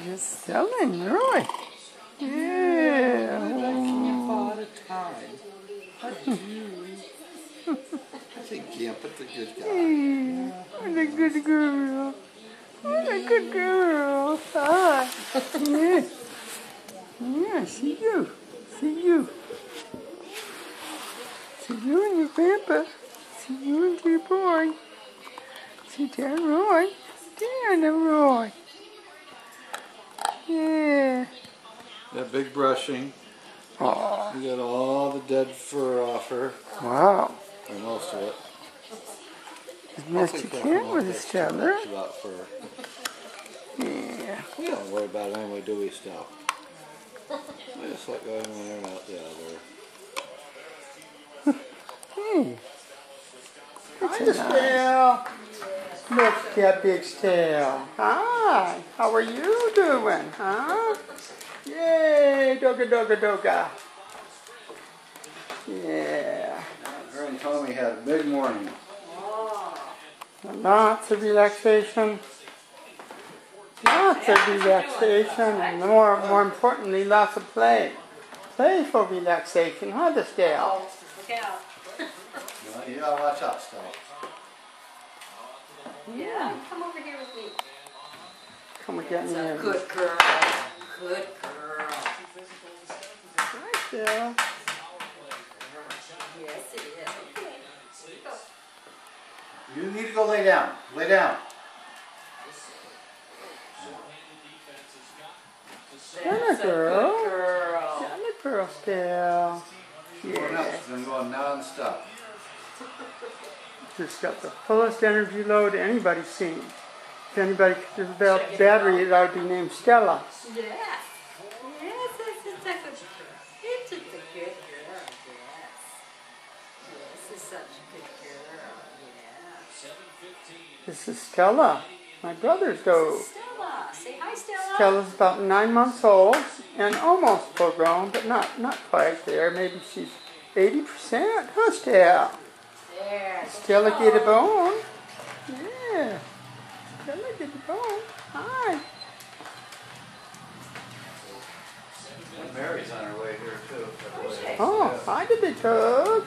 Just selling, really. Yeah. All the time. I think Gampa's a good guy. What a good girl. What a good girl. Hi. Yeah. Yeah, see you. See you. See you and your grandpa. See you and your boy. See Dad Roy. Dad Roy. Yeah. That big brushing. Aw. You got all the dead fur off her. Wow. Or most of it. As best you can with a Stella. About fur. Yeah. We don't worry about it anyway, do we, Stella? We just let go in one ear and out the other. Hey. Hi, Stella. Look at that big Stella. Hi. How are you doing, huh? Yay, doga doga doga. Yeah. Her and Tommy had a big morning. Lots of relaxation. Lots of relaxation, and more importantly, lots of play. Playful relaxation, huh, Stella? Look out. You gotta watch out, Stella. Yeah, come over here with me. Come and get me in. Good girl. Good girl. Hi, Stella. Yes, it is. Okay. Go. You need to go lay down. Lay down. Stella girl. Good girl. Stella girl, Stella. Going Yeah. up. I'm going non-stop. Just got the fullest energy load anybody's seen. If anybody could develop battery, that would be named Stella. Yes. Yes, it's a good girl. It's a good girl. Yes. Yes, it's such a good girl. Yeah. This is Stella, my brother's dog. Stella. Say hi, Stella. Stella's about 9 months old and almost full grown, but not quite there. Maybe she's 80%. Huh, Stella? There. Stella get a bone. Yeah. Stella get a bone. Hi. Mary's on her way here, too. Oh, hi, the big dog.